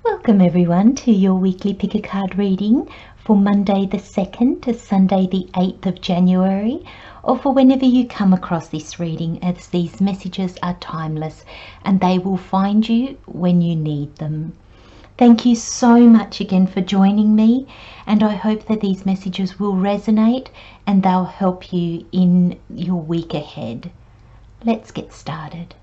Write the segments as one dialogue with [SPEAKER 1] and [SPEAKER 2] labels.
[SPEAKER 1] Welcome everyone to your weekly pick a card reading for Monday the 2nd to Sunday the 8th of January, or for whenever you come across this reading, as these messages are timeless and they will find you when you need them. Thank you so much again for joining me, and I hope that these messages will resonate and they'll help you in your week ahead. Let's get started.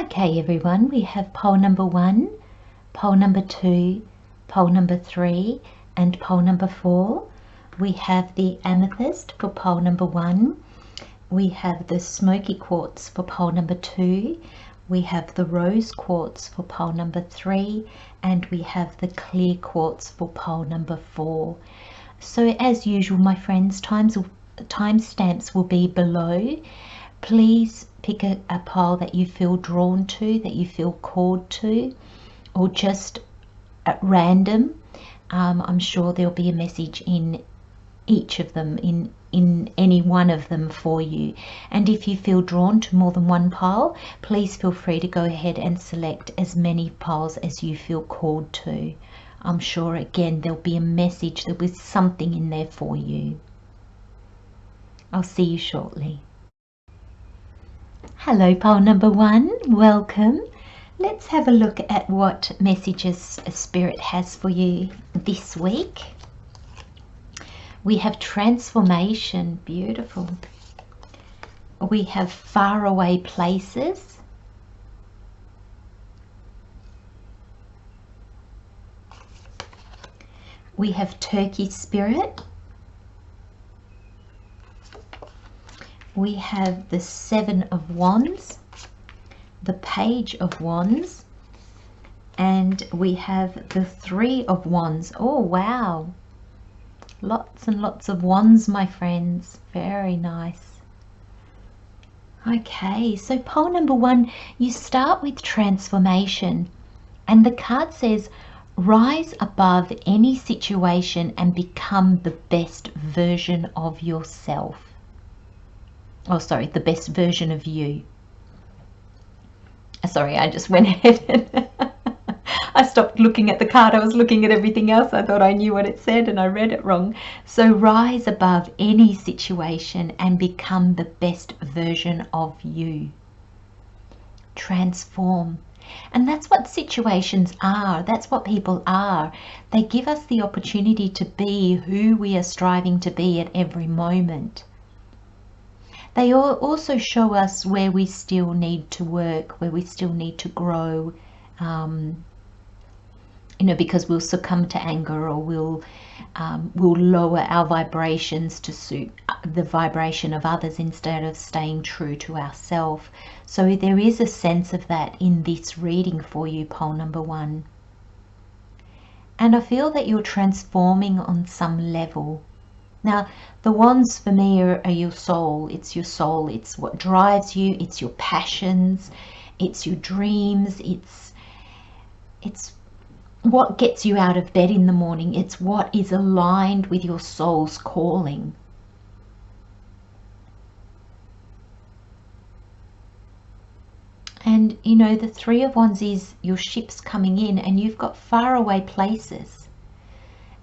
[SPEAKER 1] Okay everyone, we have pole number 1, pole number 2, pole number 3 and pole number 4. We have the amethyst for pole number 1. We have the smoky quartz for pole number 2. We have the rose quartz for pole number 3, and we have the clear quartz for pole number 4. So as usual, my friends, timestamps will be below. Please pick a pile that you feel drawn to, that you feel called to, or just at random. I'm sure there'll be a message in each of them, in any one of them for you. And if you feel drawn to more than one pile, please feel free to go ahead and select as many piles as you feel called to. I'm sure again there'll be a message, there'll be something in there for you. I'll see you shortly. Hello pile number 1, welcome. Let's have a look at what messages Spirit has for you this week. We have transformation, beautiful. We have faraway places. We have Turkey Spirit. We have the 7 of Wands, the Page of Wands, and we have the 3 of Wands. Oh wow, lots and lots of wands, my friends. Very nice. Okay, so pole number 1, you start with transformation, and the card says rise above any situation and become the best version of yourself. Oh, sorry, the best version of you. Sorry, I just went ahead and I stopped looking at the card. I was looking at everything else. I thought I knew what it said and I read it wrong. So rise above any situation and become the best version of you. Transform. And that's what situations are. That's what people are. They give us the opportunity to be who we are striving to be at every moment. They also show us where we still need to work, where we still need to grow, because we'll succumb to anger, or we'll lower our vibrations to suit the vibration of others instead of staying true to ourselves. So there is a sense of that in this reading for you, pole number 1. And I feel that you're transforming on some level. Now, the wands for me are your soul. It's your soul. It's what drives you. It's your passions. It's your dreams. It's what gets you out of bed in the morning. It's what is aligned with your soul's calling. And, the 3 of Wands is your ship's coming in, and you've got faraway places.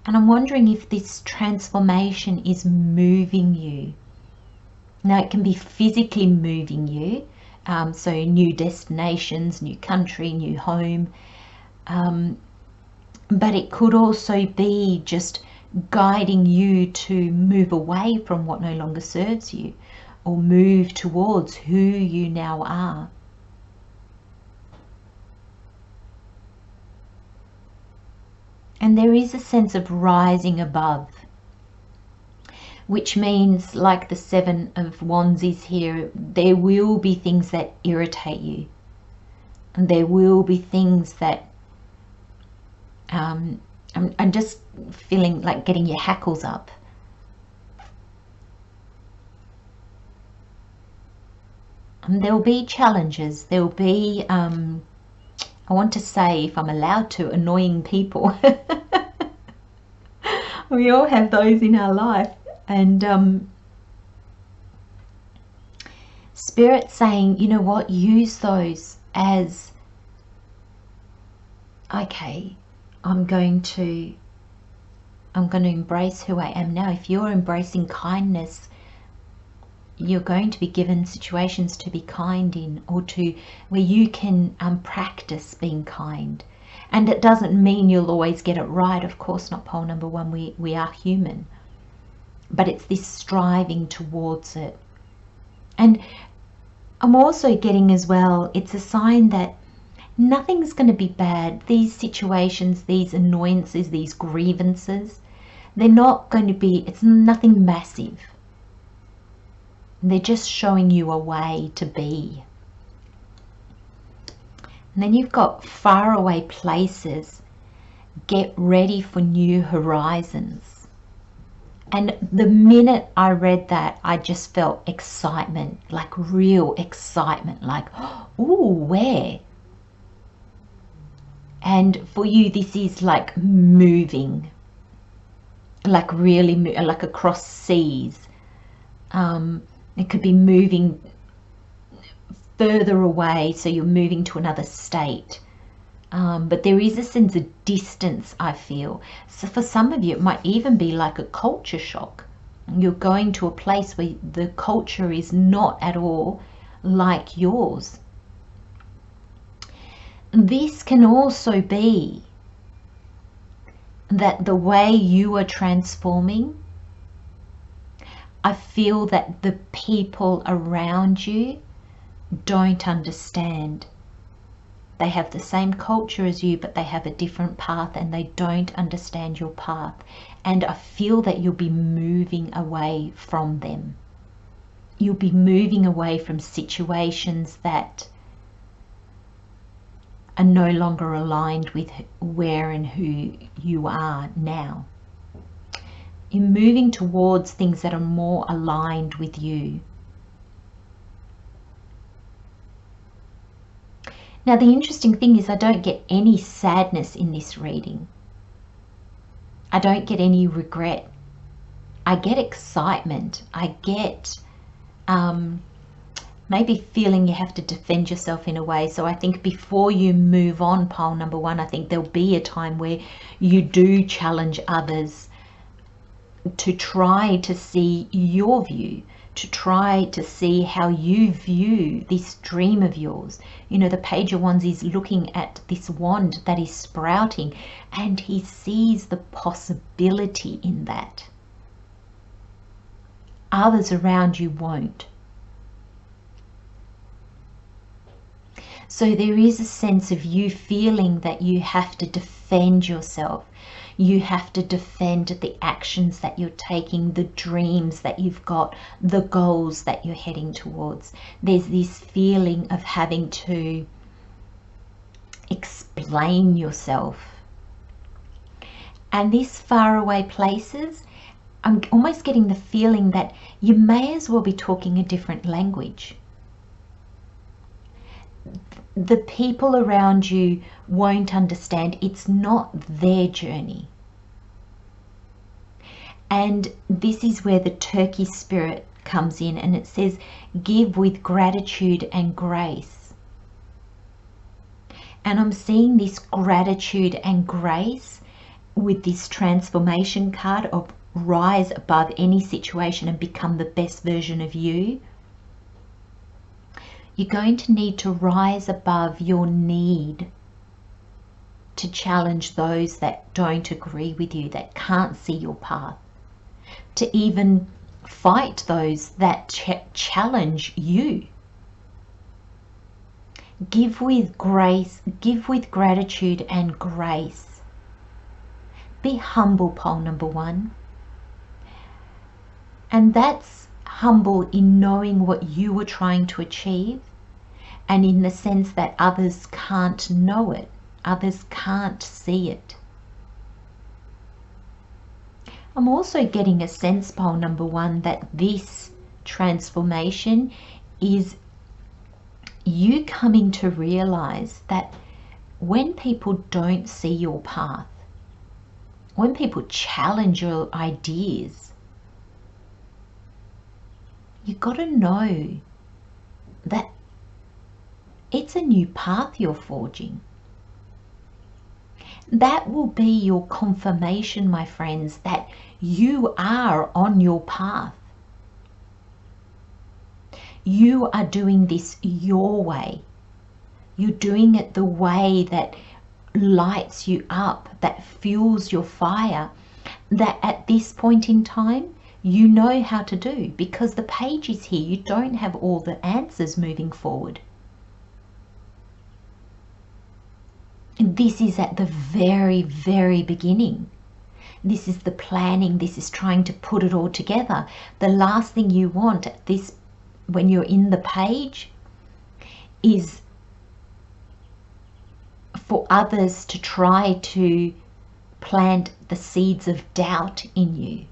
[SPEAKER 1] And I'm wondering if this transformation is moving you. Now, it can be physically moving you, So new destinations, new country, new home. But it could also be just guiding you to move away from what no longer serves you, or move towards who you now are. And there is a sense of rising above, which means, like the Seven of Wands is here, there will be things that irritate you. And there will be things that I'm just feeling like getting your hackles up. And there'll be challenges. There'll be, I want to say, if I'm allowed to, annoying people. We all have those in our life. And Spirit saying, you know what, use those as, okay, I'm going to embrace who I am now. If you're embracing kindness, you're going to be given situations to be kind in, or to where you can practice being kind. And it doesn't mean you'll always get it right. Of course not, pole number one. We are human. But it's this striving towards it. And I'm also getting as well, it's a sign that nothing's going to be bad. These situations, these annoyances, these grievances, they're not going to be, it's nothing massive. They're just showing you a way to be. And then you've got faraway places. Get ready for new horizons. And the minute I read that, I just felt excitement, like real excitement, like, ooh, where? And for you, this is like moving, like really, like across seas. It could be moving further away, so you're moving to another state. But there is a sense of distance, I feel. So for some of you, it might even be like a culture shock. You're going to a place where the culture is not at all like yours. This can also be that the way you are transforming, I feel that the people around you don't understand. They have the same culture as you, but they have a different path, and they don't understand your path. And I feel that you'll be moving away from them. You'll be moving away from situations that are no longer aligned with where and who you are now. You're moving towards things that are more aligned with you. Now, the interesting thing is I don't get any sadness in this reading. I don't get any regret. I get excitement. I get maybe feeling you have to defend yourself in a way. So I think before you move on, pole number one, I think there'll be a time where you do challenge others to try to see your view, to try to see how you view this dream of yours. You know, the Page of Wands is looking at this wand that is sprouting, and he sees the possibility in that. Others around you won't. So there is a sense of you feeling that you have to defend yourself. You have to defend the actions that you're taking, the dreams that you've got, the goals that you're heading towards. There's this feeling of having to explain yourself. And these faraway places, I'm almost getting the feeling that you may as well be talking a different language. The people around you won't understand. It's not their journey. And this is where the turkey spirit comes in, and it says, give with gratitude and grace. And I'm seeing this gratitude and grace with this transformation card of rise above any situation and become the best version of you. You're going to need to rise above your need to challenge those that don't agree with you, that can't see your path, to even fight those that challenge you. Give with grace, give with gratitude and grace. Be humble, pole number 1. And that's humble in knowing what you were trying to achieve, and in the sense that others can't know it, others can't see it. I'm also getting a sense, pole number 1, that this transformation is you coming to realize that when people don't see your path, when people challenge your ideas, you got to know that it's a new path you're forging. That will be your confirmation, my friends, that you are on your path. You are doing this your way. You're doing it the way that lights you up, that fuels your fire, that at this point in time, you know how to do, because the page is here. You don't have all the answers moving forward. This is at the very, very beginning. This is the planning. This is trying to put it all together. The last thing you want at this, when you're in the page, is for others to try to plant the seeds of doubt in you.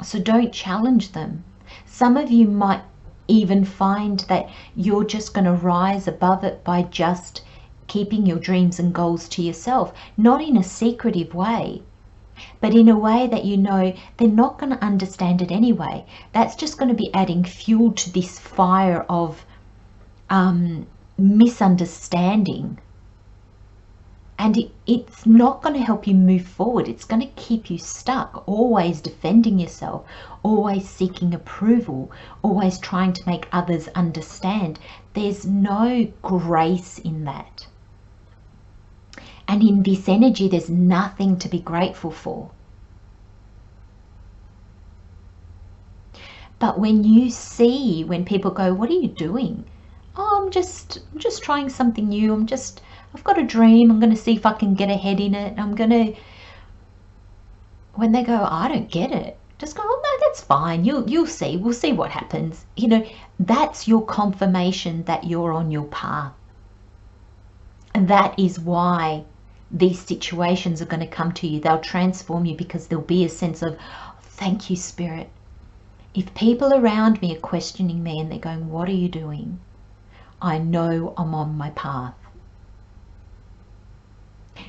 [SPEAKER 1] So don't challenge them. Some of you might even find that you're just going to rise above it by just keeping your dreams and goals to yourself, not in a secretive way, but in a way that you know they're not going to understand it anyway. That's just going to be adding fuel to this fire of misunderstanding. And it's not going to help you move forward. It's going to keep you stuck, always defending yourself, always seeking approval, always trying to make others understand. There's no grace in that. And in this energy, there's nothing to be grateful for. But when you see, when people go, what are you doing? Oh, I'm just trying something new. I've got a dream. I'm going to see if I can get ahead in it. When they go, I don't get it, just go, oh no, that's fine. You'll see. We'll see what happens. You know, that's your confirmation that you're on your path. And that is why these situations are going to come to you. They'll transform you, because there'll be a sense of, thank you, Spirit. If people around me are questioning me and they're going, what are you doing? I know I'm on my path.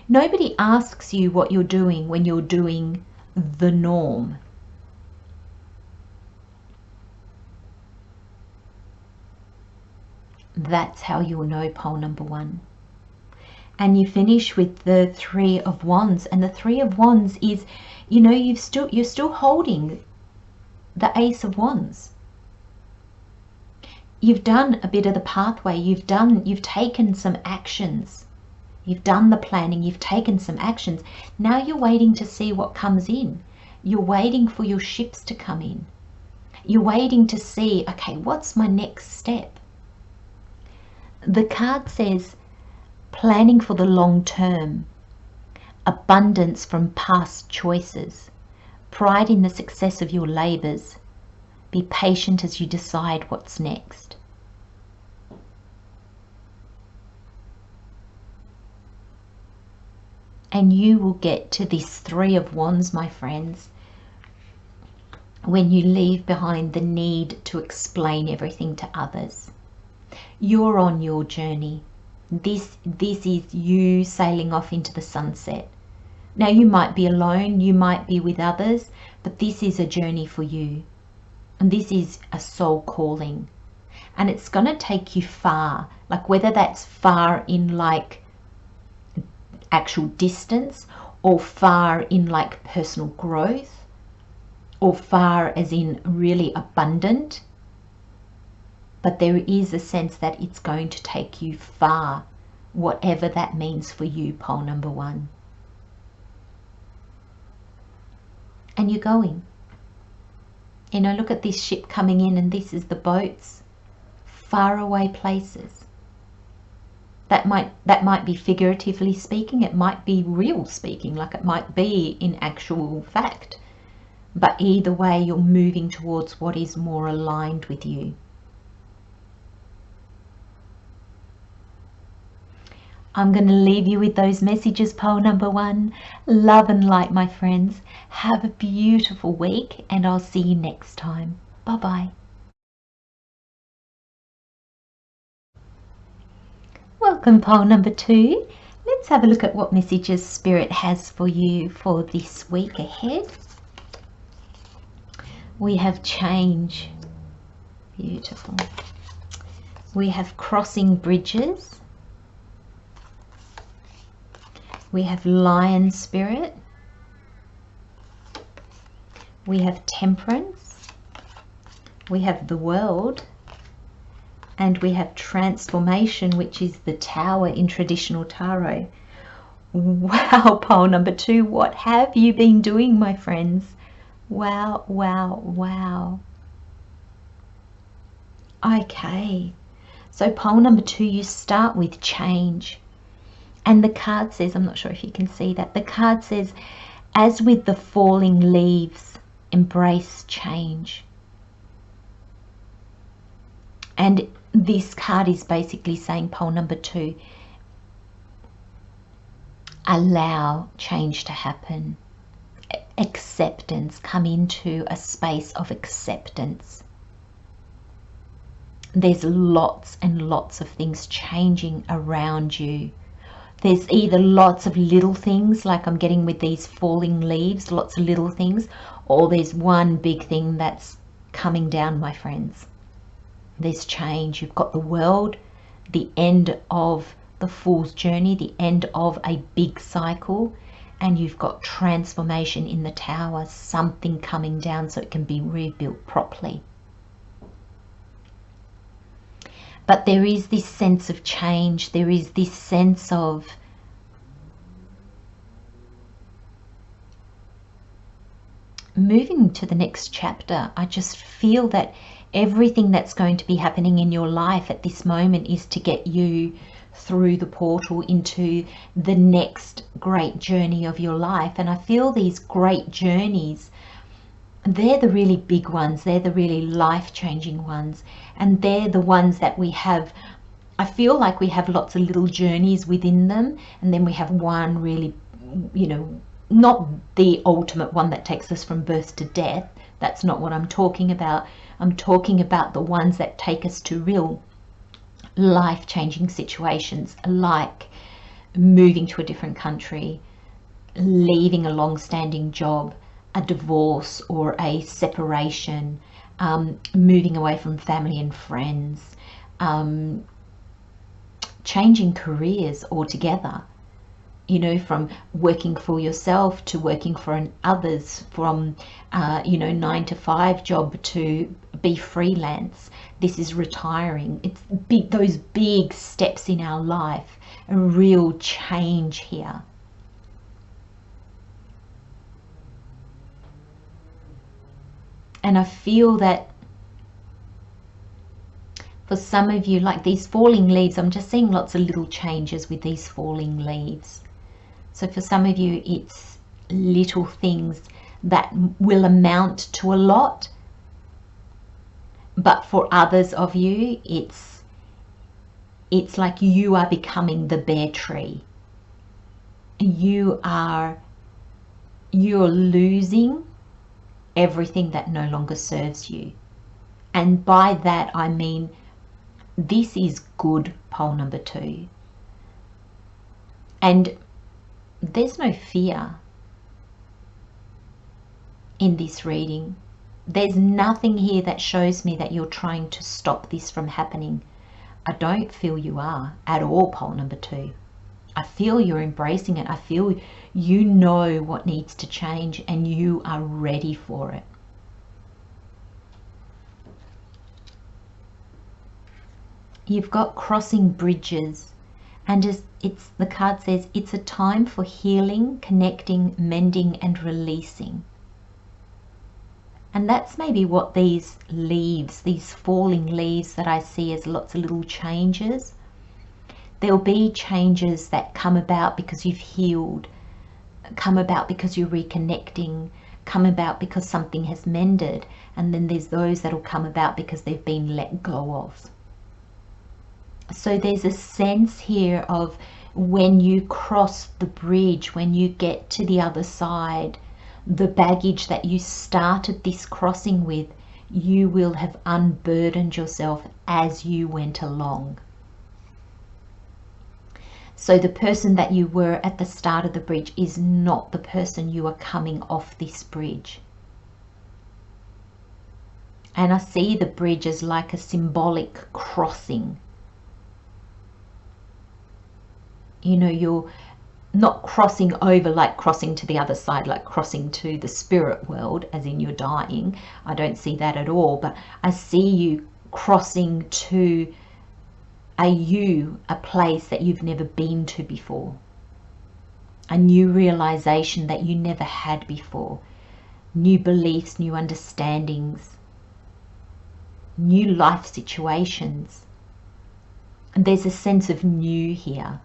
[SPEAKER 1] Nobody asks you what you're doing when you're doing the norm. That's how you'll know, pole number 1. And you finish with the 3 of Wands, and the 3 of Wands is, you know, you're still holding the Ace of Wands. You've done a bit of the pathway. You've taken some actions. You've done the planning. You've taken some actions. Now you're waiting to see what comes in. You're waiting for your ships to come in. You're waiting to see, okay, what's my next step? The card says, planning for the long term, abundance from past choices, pride in the success of your labors. Be patient as you decide what's next. And you will get to this 3 of Wands, my friends, when you leave behind the need to explain everything to others. You're on your journey. This is you sailing off into the sunset. Now you might be alone, you might be with others, but this is a journey for you. And this is a soul calling. And it's going to take you far, like whether that's far in like actual distance, or far in like personal growth, or far as in really abundant. but there is a sense that it's going to take you far, whatever that means for you, pole number 1. And you're going. You know, look at this ship coming in, and this is the boats. Far away places. That might be figuratively speaking, it might be real speaking, like it might be in actual fact. But either way, you're moving towards what is more aligned with you. I'm going to leave you with those messages, pole number 1. Love and light, my friends. Have a beautiful week, and I'll see you next time. Bye-bye. Welcome, pole number 2. Let's have a look at what messages Spirit has for you for this week ahead. We have change. Beautiful. We have crossing bridges. We have lion spirit. We have temperance. We have the world. And we have transformation, which is the tower in traditional tarot. Wow, pole number 2, what have you been doing, my friends? Wow, wow, wow. Okay, so pole number 2, you start with change. And the card says, I'm not sure if you can see that, the card says, as with the falling leaves, embrace change. And this card is basically saying, pole number 2, allow change to happen. Acceptance, come into a space of acceptance. There's lots and lots of things changing around you. There's either lots of little things, like I'm getting with these falling leaves, lots of little things, or there's one big thing that's coming down, my friends. There's change. You've got the world, the end of the fool's journey, the end of a big cycle, and you've got transformation in the tower, something coming down so it can be rebuilt properly. But there is this sense of change. There is this sense of moving to the next chapter. I just feel that everything that's going to be happening in your life at this moment is to get you through the portal into the next great journey of your life. And I feel these great journeys, they're the really big ones, they're the really life-changing ones, and they're the ones that we have, I feel like we have lots of little journeys within them, and then we have one really, you know, not the ultimate one that takes us from birth to death. That's not what I'm talking about. I'm talking about the ones that take us to real life-changing situations, like moving to a different country, leaving a long-standing job, a divorce or a separation, moving away from family and friends, changing careers altogether, you know, from working for yourself to working for others, from, you know, 9-to-5 job to be freelance. This is retiring. It's big, those big steps in our life, a real change here. And I feel that for some of you, like these falling leaves, I'm just seeing lots of little changes with these falling leaves. So for some of you, it's little things that will amount to a lot. But for others of you, it's like you are becoming the bare tree. You're losing everything that no longer serves you. And by that I mean, this is good, pole number 2. And there's no fear in this reading. There's nothing here that shows me that you're trying to stop this from happening. I don't feel you are at all, pole number 2. I feel you're embracing it. I feel you know what needs to change and you are ready for it. you've got crossing bridges, and the card says it's a time for healing, connecting, mending and releasing. And that's maybe what these leaves, these falling leaves that I see as lots of little changes. There'll be changes that come about because you've healed, come about because you're reconnecting, come about because something has mended, and then there's those that'll come about because they've been let go of. So there's a sense here of when you cross the bridge, when you get to the other side, the baggage that you started this crossing with, you will have unburdened yourself as you went along. So the person that you were at the start of the bridge is not the person you are coming off this bridge. And I see the bridge as like a symbolic crossing. You know, you're not crossing over like crossing to the other side, like crossing to the spirit world, as in you're dying. I don't see that at all, but I see you crossing to a place that you've never been to before. A new realization that you never had before. New beliefs, new understandings, new life situations. And there's a sense of new here.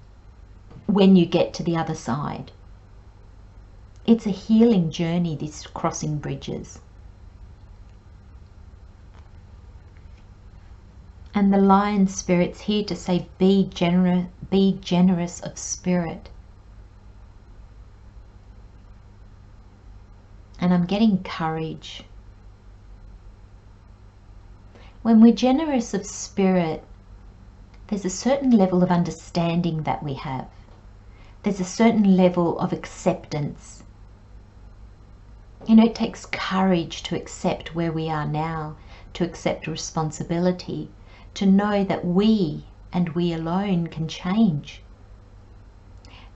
[SPEAKER 1] When you get to the other side, it's a healing journey, this crossing bridges. And the lion spirit's here to say, be generous of spirit. And I'm getting courage. When we're generous of spirit, there's a certain level of understanding that we have. There's a certain level of acceptance. You know, it takes courage to accept where we are now, to accept responsibility, to know that we and we alone can change.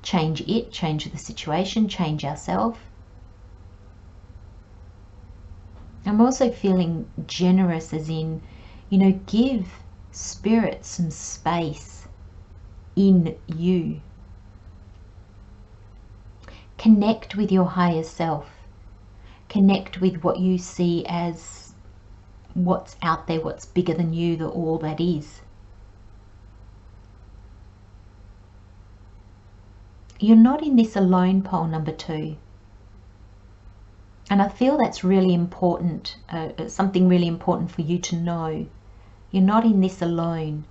[SPEAKER 1] Change it, change the situation, change ourselves. I'm also feeling generous as in, you know, give spirit some space in you. Connect with your higher self. Connect with what you see as what's out there, what's bigger than you, the all that is. You're not in this alone, pole number 2. And I feel that's really important, something really important for you to know. You're not in this alone.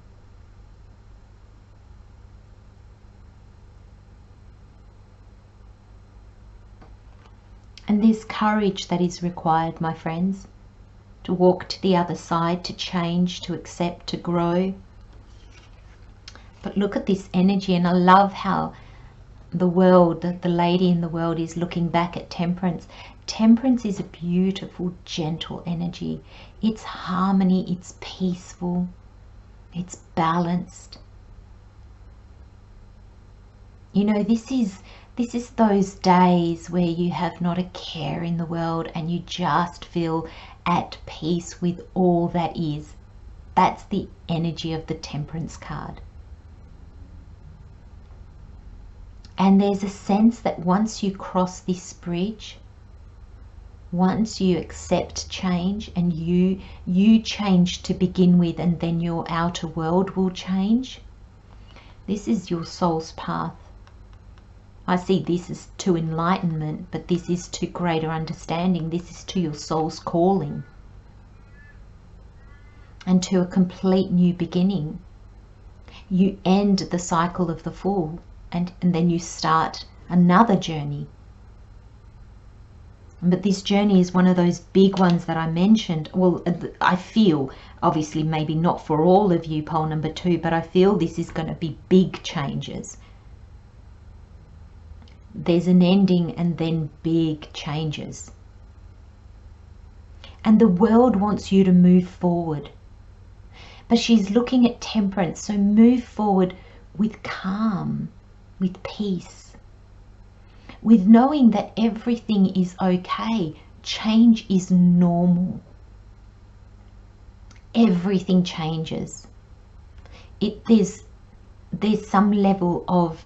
[SPEAKER 1] And there's courage that is required, my friends, to walk to the other side, to change, to accept, to grow. But look at this energy, and I love how the world, the lady in the world is looking back at temperance. Temperance is a beautiful, gentle energy. It's harmony, it's peaceful, it's balanced. You know, this is those days where you have not a care in the world and you just feel at peace with all that is. That's the energy of the Temperance card. And there's a sense that once you cross this bridge, once you accept change and you change to begin with, and then your outer world will change. This is your soul's path. I see this as to enlightenment, but this is to greater understanding. This is to your soul's calling and to a complete new beginning. You end the cycle of the Fool and then you start another journey. But this journey is one of those big ones that I mentioned. Well, I feel, obviously maybe not for all of you, pole number 2, but I feel this is going to be big changes. There's an ending and then big changes. And the world wants you to move forward. But she's looking at temperance, so move forward with calm, with peace, with knowing that everything is okay. Change is normal. Everything changes. there's some level of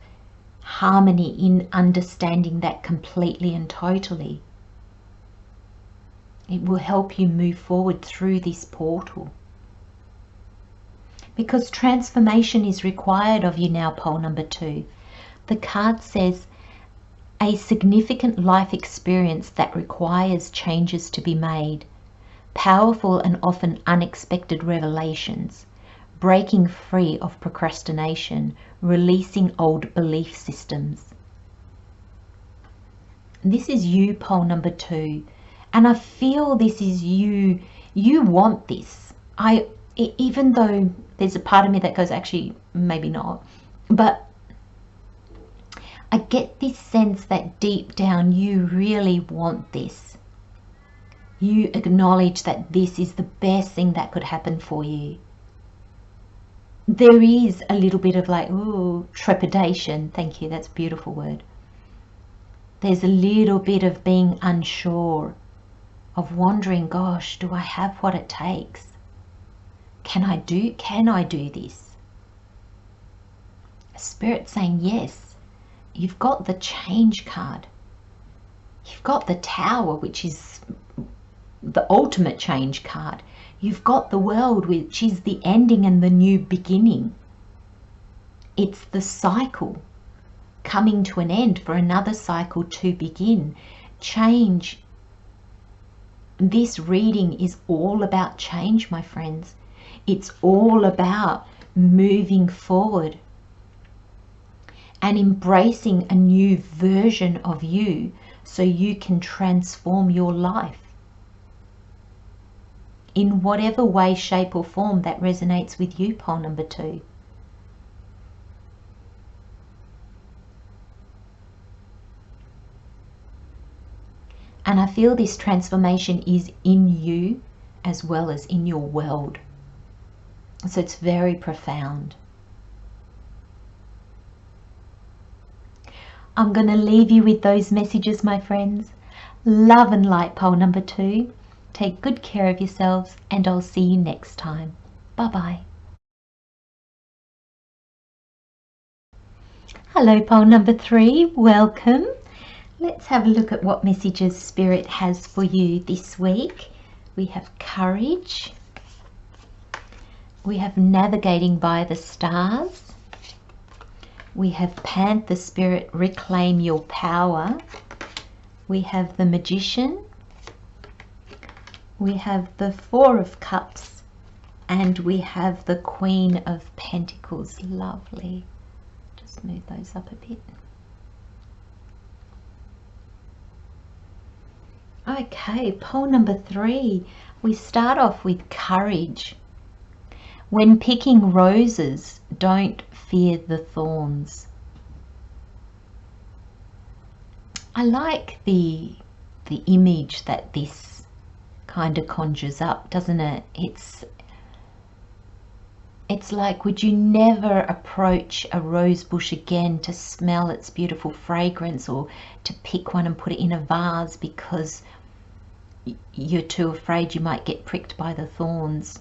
[SPEAKER 1] harmony in understanding that completely and totally. It will help you move forward through this portal. Because transformation is required of you now, pole number 2. The card says a significant life experience that requires changes to be made, powerful and often unexpected revelations, breaking free of procrastination, releasing old belief systems. This is you, pole number 2, and I feel this is you. You want this. Even though there's a part of me that goes, actually, maybe not, but I get this sense that deep down you really want this. You acknowledge that this is the best thing that could happen for you. There is a little bit of like, ooh, trepidation. Thank you, that's a beautiful word. There's a little bit of being unsure, of wondering, gosh, do I have what it takes? Can I do this? Spirit saying yes. You've got the change card. You've got the Tower, which is the ultimate change card. You've got the World, which is the ending and the new beginning. It's the cycle coming to an end for another cycle to begin. Change. This reading is all about change, my friends. It's all about moving forward and embracing a new version of you so you can transform your life in whatever way, shape or form that resonates with you, pole number 2. And I feel this transformation is in you as well as in your world. So it's very profound. I'm going to leave you with those messages, my friends. Love and light, pole number 2. Take good care of yourselves, and I'll see you next time. Bye-bye. Hello, pole number 3. Welcome. Let's have a look at what messages Spirit has for you this week. We have courage. We have navigating by the stars. We have Panther Spirit, reclaim your power. We have the Magician. We have the 4 of Cups. And we have the Queen of Pentacles. Lovely. Just move those up a bit. Okay, pole number 3. We start off with courage. When picking roses, don't fear the thorns. I like the image that this kind of conjures up, doesn't it? It's like, would you never approach a rose bush again to smell its beautiful fragrance, or to pick one and put it in a vase because you're too afraid you might get pricked by the thorns.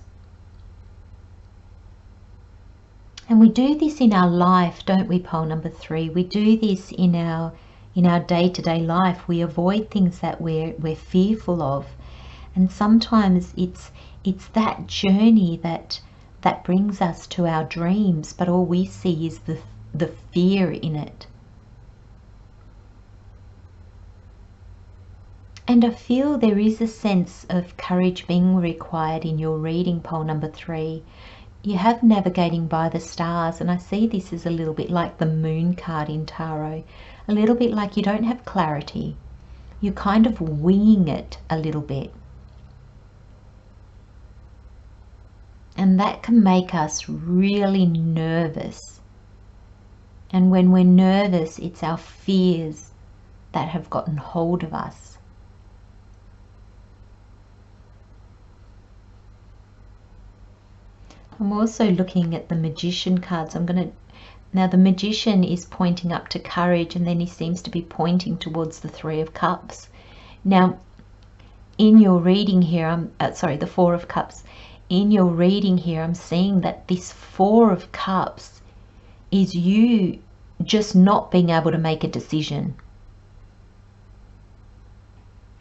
[SPEAKER 1] And we do this in our life, don't we, pole number 3? We do this in our day-to-day life. We avoid things that we're fearful of, and sometimes it's that journey that brings us to our dreams, but all we see is the fear in it. And I feel there is a sense of courage being required in your reading, pole number 3. You have navigating by the stars, and I see this as a little bit like the Moon card in Tarot. A little bit like you don't have clarity. You're kind of winging it a little bit. And that can make us really nervous. And when we're nervous, it's our fears that have gotten hold of us. I'm also looking at the Magician cards. Now the Magician is pointing up to courage, and then he seems to be pointing towards the 3 of Cups. Now, in your reading here, the 4 of Cups, in your reading here, I'm seeing that this Four of Cups is you just not being able to make a decision.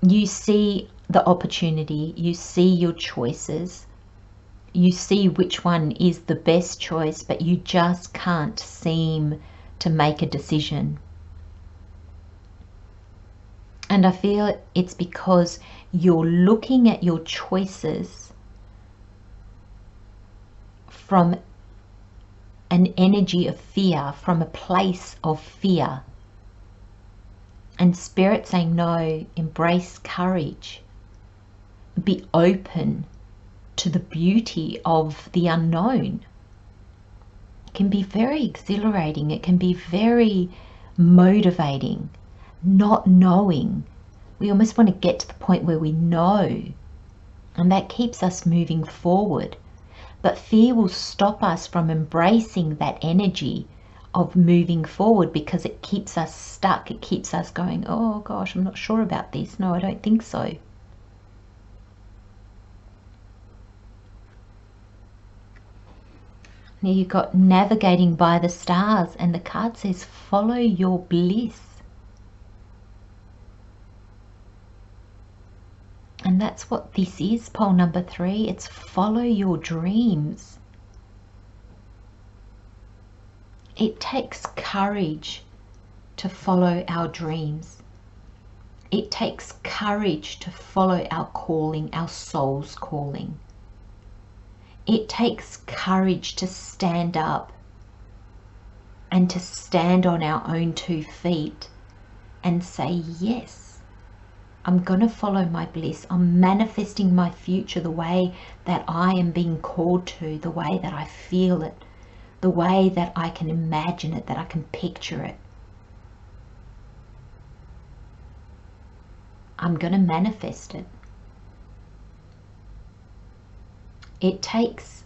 [SPEAKER 1] You see the opportunity, you see your choices, you see which one is the best choice, but you just can't seem to make a decision. And I feel it's because you're looking at your choices from an energy of fear, from a place of fear. And Spirit saying, no, embrace courage. Be open to the beauty of the unknown. It can be very exhilarating. It can be very motivating. Not knowing. We almost want to get to the point where we know. And that keeps us moving forward. But fear will stop us from embracing that energy of moving forward because it keeps us stuck. It keeps us going, oh gosh, I'm not sure about this. No, I don't think so. Now you've got navigating by the stars, and the card says follow your bliss. And that's what this is, pole number 3. It's follow your dreams. It takes courage to follow our dreams. It takes courage to follow our calling, our soul's calling. It takes courage to stand up and to stand on our own 2 feet and say, yes, I'm going to follow my bliss. I'm manifesting my future the way that I am being called to, the way that I feel it, the way that I can imagine it, that I can picture it. I'm going to manifest it. It takes,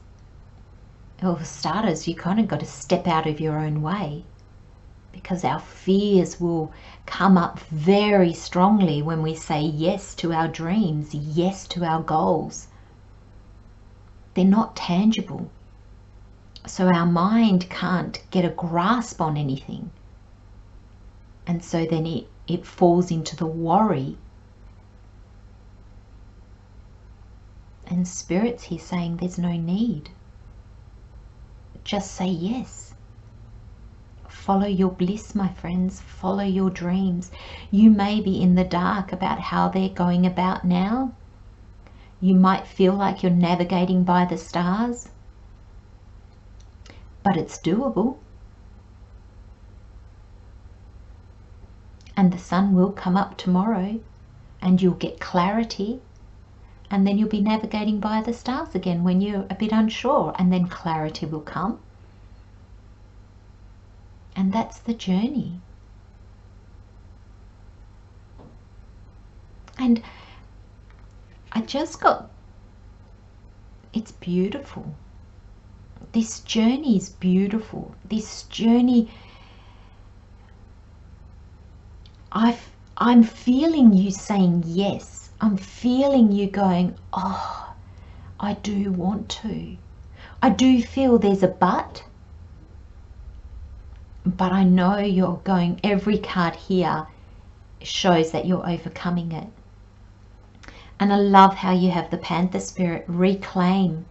[SPEAKER 1] well, for starters, you kind of got to step out of your own way, because our fears will come up very strongly when we say yes to our dreams, yes to our goals. They're not tangible. So our mind can't get a grasp on anything. And so then it falls into the worry. And Spirit's here saying there's no need. Just say yes. Follow your bliss, my friends. Follow your dreams. You may be in the dark about how they're going about now. You might feel like you're navigating by the stars. But it's doable. And the sun will come up tomorrow and you'll get clarity. And then you'll be navigating by the stars again when you're a bit unsure. And then clarity will come. And that's the journey. And I just got, it's beautiful. This journey is beautiful. This journey, I'm feeling you saying yes. I'm feeling you going, oh, I do want to. I do feel there's a but I know you're going, every card here shows that you're overcoming it. And I love how you have the Panther Spirit, reclaim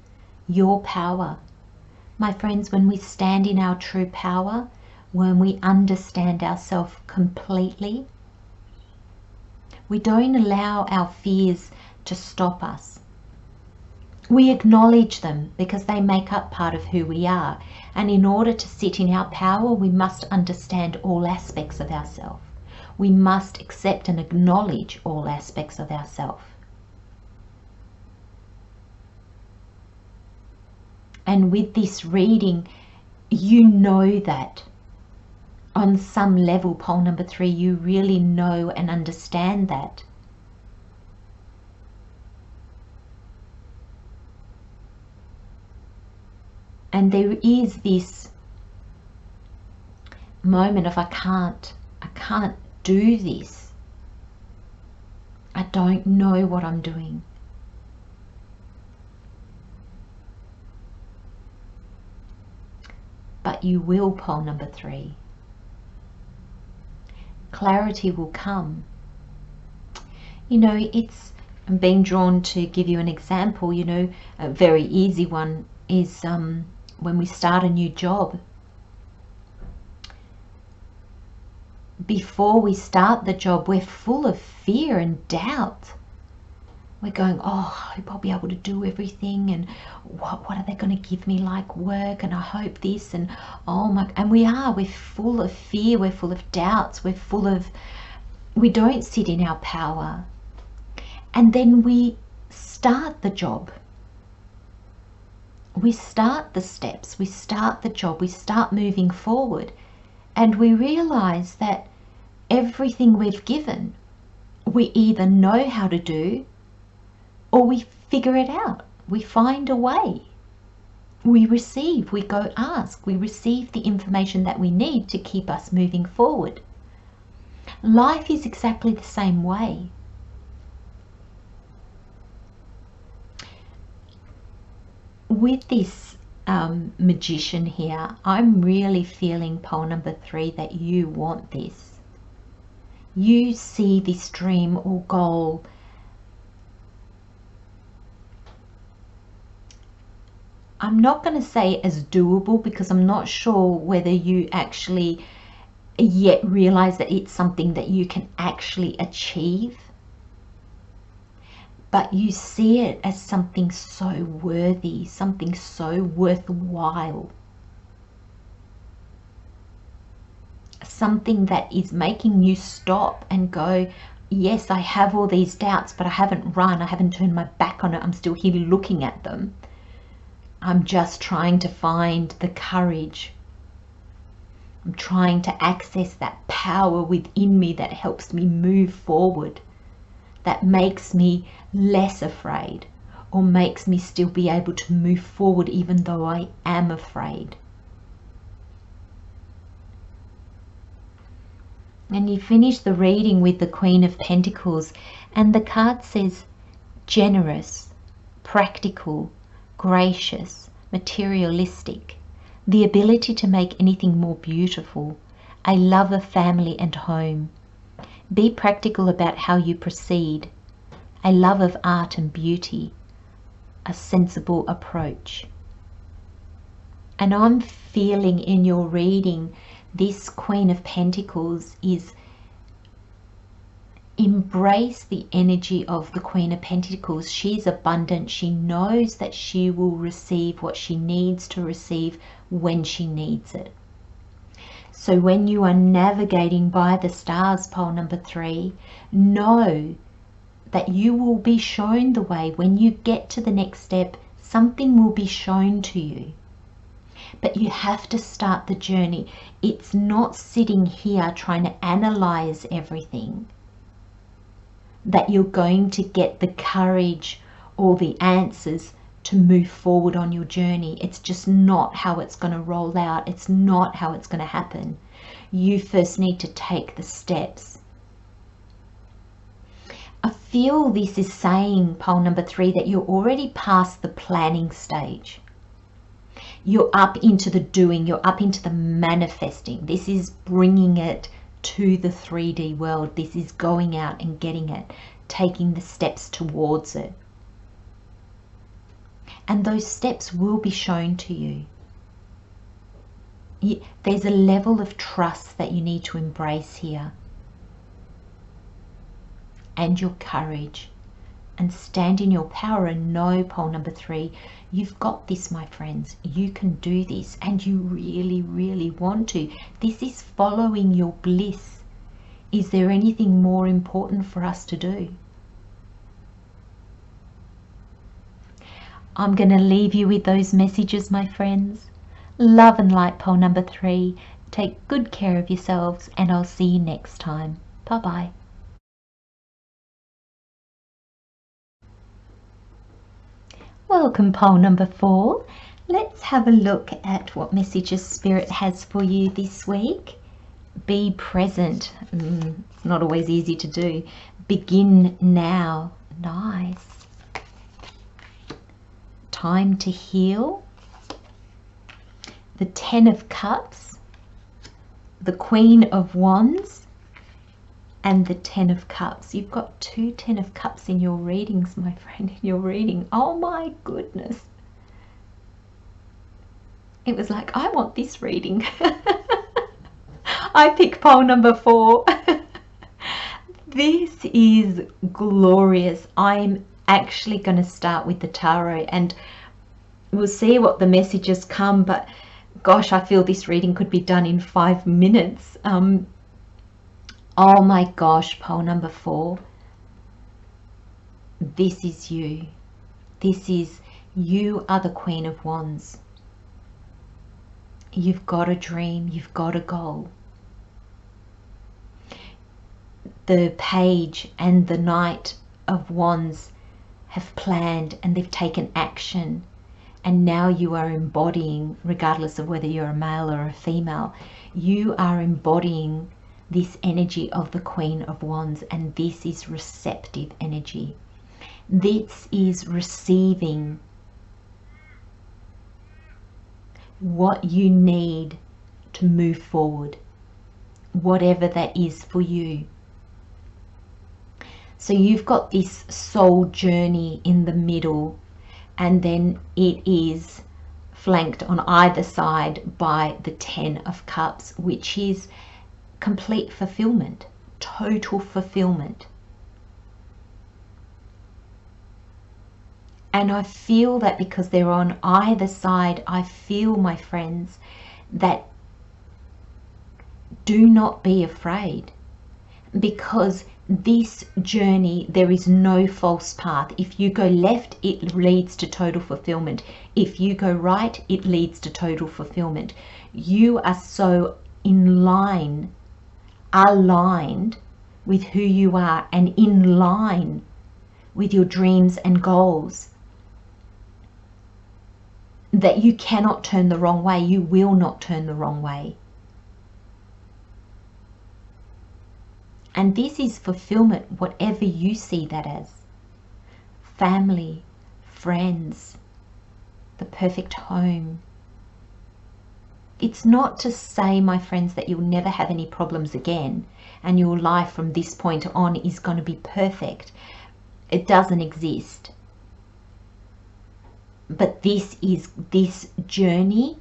[SPEAKER 1] your power. My friends, when we stand in our true power, when we understand ourselves completely, we don't allow our fears to stop us. We acknowledge them because they make up part of who we are. And in order to sit in our power, we must understand all aspects of ourselves. We must accept and acknowledge all aspects of ourselves. And with this reading, you know that on some level, pole number 3, you really know and understand that. And there is this moment of I can't do this. I don't know what I'm doing. but you will, pole number 3. Clarity will come. You know, I'm being drawn to give you an example. You know, a very easy one is when we start a new job. Before we start the job, we're full of fear and doubt. We're going, oh, I hope I'll be able to do everything, and what are they going to give me like work, and I hope this, and oh my, and we're full of fear, we're full of doubts, we don't sit in our power. And then we start the job. We start the steps, we start the job, we start moving forward, and we realize that everything we've given, we either know how to do, or we figure it out. We find a way. We receive, we go ask, we receive the information that we need to keep us moving forward. Life is exactly the same way. With this magician here, I'm really feeling, pole number 3, that you want this. You see this dream or goal I'm not going to say as doable, because I'm not sure whether you actually yet realize that it's something that you can actually achieve. But you see it as something so worthy, something so worthwhile. Something that is making you stop and go, yes, I have all these doubts, but I haven't run, I haven't turned my back on it, I'm still here looking at them. I'm just trying to find the courage. I'm trying to access that power within me that helps me move forward, that makes me less afraid, or makes me still be able to move forward even though I am afraid. And you finish the reading with the Queen of Pentacles, and the card says generous, practical, gracious, materialistic, the ability to make anything more beautiful, a love of family and home. Be practical about how you proceed, a love of art and beauty, a sensible approach. And I'm feeling in your reading, this Queen of Pentacles is embrace the energy of the Queen of Pentacles. She's abundant. She knows that she will receive what she needs to receive when she needs it. So when you are navigating by the stars, pole number 3, know that you will be shown the way. When you get to the next step, something will be shown to you. But you have to start the journey. It's not sitting here trying to analyze everything that you're going to get the courage or the answers to move forward on your journey. It's just not how it's going to roll out. It's not how it's going to happen. You first need to take the steps. I feel this is saying, pole number 3, that you're already past the planning stage. You're up into the doing. You're up into the manifesting. This is bringing it to the 3D world. This is going out and getting it, taking the steps towards it. And those steps will be shown to you. There's a level of trust that you need to embrace here. And your courage. And stand in your power and know, pole number 3, you've got this, my friends. You can do this, and you really, really want to. This is following your bliss. Is there anything more important for us to do? I'm going to leave you with those messages, my friends. Love and light, pole number 3. Take good care of yourselves, and I'll see you next time. Bye-bye. Welcome, pole number 4. Let's have a look at what messages Spirit has for you this week. Be present. It's not always easy to do. Begin now. Nice. Time to heal. the Ten of Cups, the Queen of Wands, and the Ten of Cups. You've got 2 Ten of Cups in your readings, my friend, in your reading. Oh my goodness. It was like, I want this reading. I pick pole number 4. This is glorious. I'm actually going to start with the tarot and we'll see what the messages come, but gosh, I feel this reading could be done in 5 minutes. Oh my gosh, pole number 4. This is you. You are the Queen of Wands. You've got a dream, you've got a goal. The Page and the Knight of Wands have planned and they've taken action, and now you are embodying, regardless of whether you're a male or a female, you are embodying this energy of the Queen of Wands, and this is receptive energy. This is receiving what you need to move forward, whatever that is for you. So you've got this soul journey in the middle, and then it is flanked on either side by the Ten of Cups, which is complete fulfillment, total fulfillment. And I feel that because they're on either side, I feel, my friends, that do not be afraid, because this journey, there is no false path. If you go left, it leads to total fulfillment. If you go right, it leads to total fulfillment. You are so in line, aligned with who you are, and in line with your dreams and goals, that you cannot turn the wrong way. You will not turn the wrong way. And this is fulfillment, whatever you see that as. Family, friends, the perfect home. It's not to say, my friends, that you'll never have any problems again and your life from this point on is going to be perfect. It doesn't exist. But this journey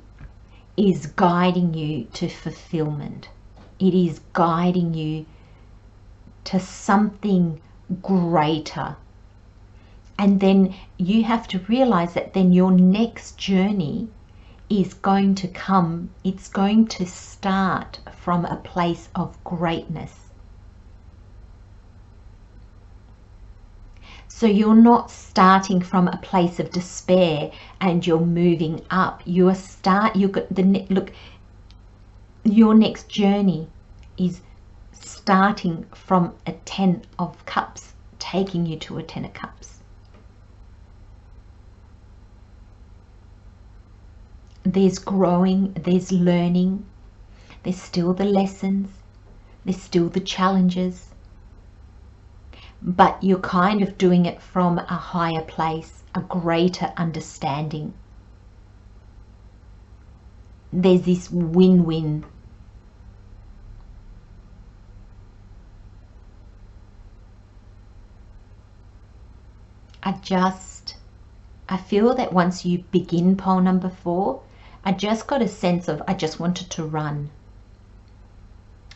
[SPEAKER 1] is guiding you to fulfillment. It is guiding you to something greater. And then you have to realize that then your next journey is going to come, it's going to start from a place of greatness. So you're not starting from a place of despair and you're moving up. Look, your next journey is starting from a Ten of Cups, taking you to a Ten of Cups. There's growing, there's learning, there's still the lessons, there's still the challenges, but you're kind of doing it from a higher place, a greater understanding. There's this win-win. I feel that once you begin pole number 4, I just got a sense of, I just wanted to run.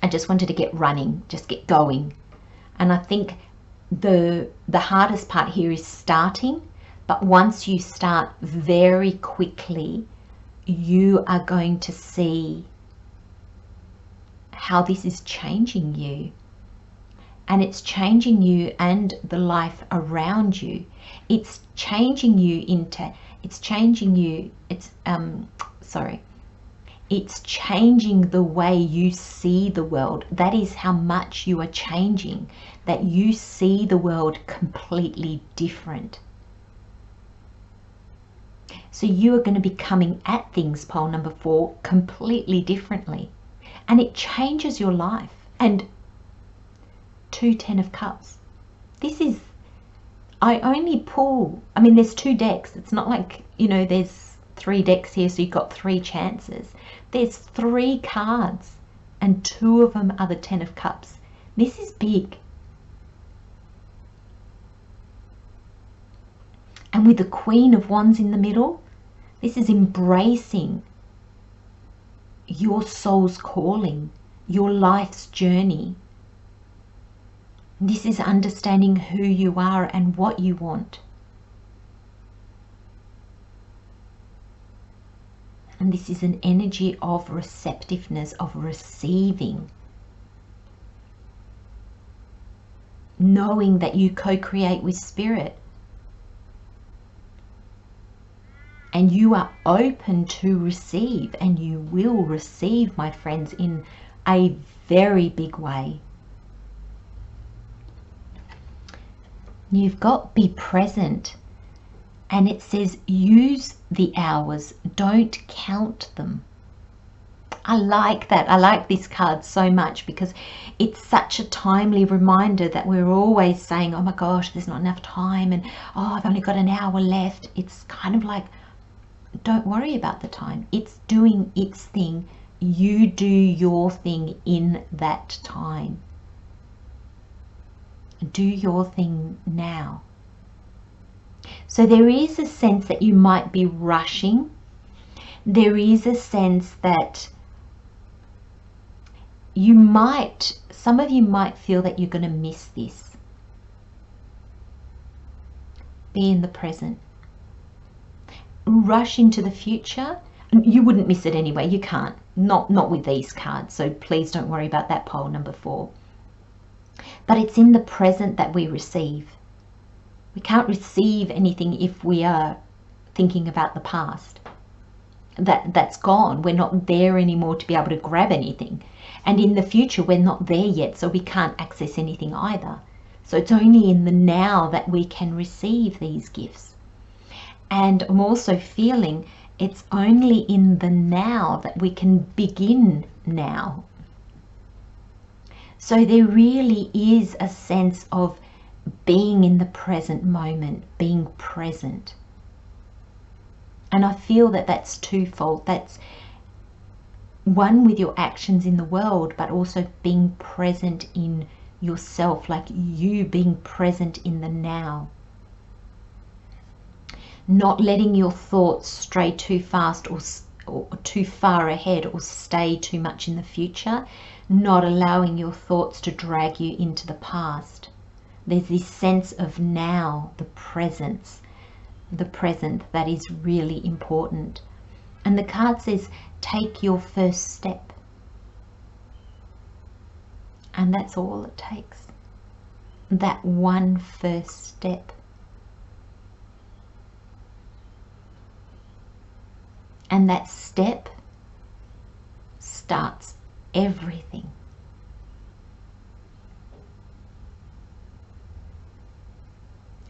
[SPEAKER 1] I just wanted to get running, just get going. And I think the hardest part here is starting, but once you start, very quickly you are going to see how this is changing you. And it's changing you and the life around you. It's changing you into, it's changing the way you see the world. That is how much you are changing, that you see the world completely different. So you are going to be coming at things, pole number 4, completely differently. And it changes your life. And 2 Ten of Cups. This is, I only pull, I mean, there's 2 decks. It's not like, you know, there's 3 decks here, so you've got 3 chances. There's 3 cards and 2 of them are the 10 of Cups. This is big. And with the Queen of Wands in the middle, this is embracing your soul's calling, your life's journey. This is understanding who you are and what you want. And this is an energy of receptiveness, of receiving. Knowing that you co-create with Spirit. And you are open to receive, and you will receive, my friends, in a very big way. You've got be present, and it says use the hours, don't count them. I like that. I like this card so much because it's such a timely reminder that we're always saying, oh my gosh, there's not enough time, and oh, I've only got an hour left. It's kind of like, don't worry about the time. It's doing its thing. You do your thing in that time. Do your thing now. So there is a sense that you might be rushing. There is a sense that you might, some of you might feel that you're going to miss this. Be in the present. Rush into the future. You wouldn't miss it anyway. You can't. Not with these cards. So please don't worry about that, pole number 4. But it's in the present that we receive. We can't receive anything if we are thinking about the past. That's gone. We're not there anymore to be able to grab anything. And in the future, we're not there yet, so we can't access anything either. So it's only in the now that we can receive these gifts. And I'm also feeling it's only in the now that we can begin now. So there really is a sense of being in the present moment, being present. And I feel that that's twofold. That's one with your actions in the world, but also being present in yourself, like you being present in the now. Not letting your thoughts stray too fast or too far ahead or stay too much in the future. Not allowing your thoughts to drag you into the past. There's this sense of now, the presence, the present that is really important. And the card says, take your first step. And that's all it takes. That one first step. And that step starts everything.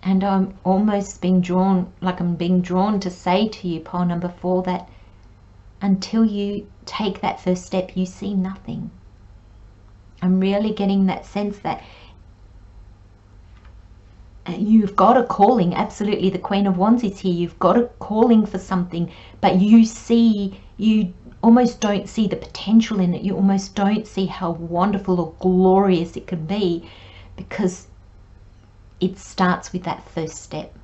[SPEAKER 1] And I'm almost being drawn, like I'm being drawn to say to you, pole number 4, that until you take that first step, you see nothing. I'm really getting that sense that you've got a calling. Absolutely, the Queen of Wands is here. You've got a calling for something, but you almost don't see the potential in it. You almost don't see how wonderful or glorious it could be, because it starts with that first step.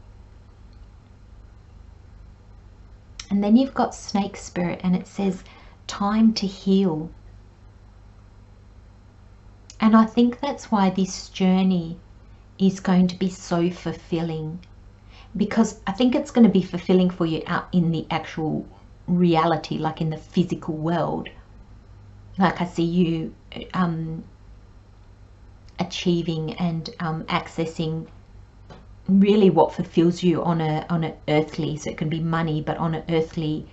[SPEAKER 1] And then you've got Snake Spirit, and it says time to heal. And I think that's why this journey is going to be so fulfilling, because I think it's going to be fulfilling for you out in the actual reality, like in the physical world. Like I see you achieving and accessing really what fulfills you on a earthly, so it can be money, but on an earthly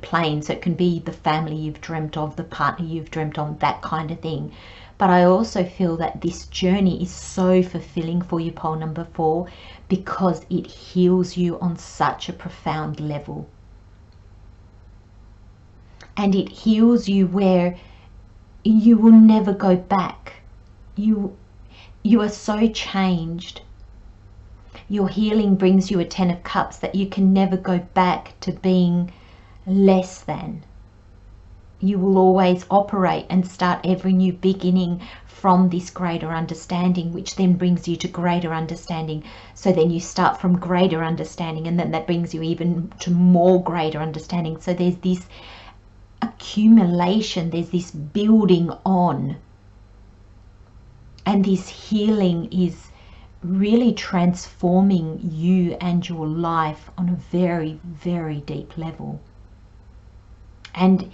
[SPEAKER 1] plane, so it can be the family you've dreamt of, the partner you've dreamt of, that kind of thing. But I also feel that this journey is so fulfilling for you, pole number 4, because it heals you on such a profound level. And it heals you where you will never go back. You are so changed. Your healing brings you a 10 of Cups, that you can never go back to being less than. You will always operate and start every new beginning from this greater understanding, which then brings you to greater understanding. So then you start from greater understanding, and then that brings you even to more greater understanding. So there's this accumulation, there's this building on, and this healing is really transforming you and your life on a very, very deep level. And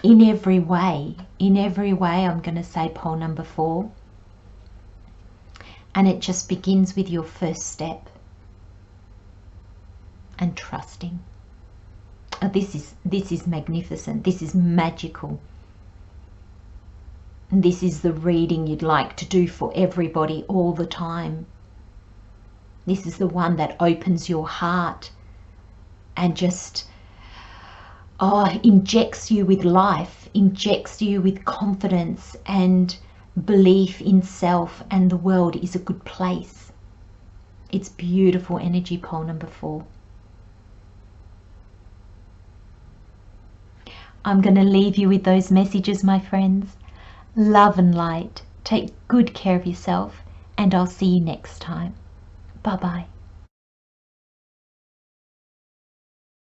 [SPEAKER 1] in every way, I'm going to say pole number 4. And it just begins with your first step and trusting. Oh, this is magnificent. This is magical. And this is the reading you'd like to do for everybody all the time. This is the one that opens your heart and just injects you with life, injects you with confidence and belief in self, and the world is a good place. It's beautiful energy, pole number 4. I'm going to leave you with those messages, my friends. Love and light. Take good care of yourself, and I'll see you next time. Bye-bye.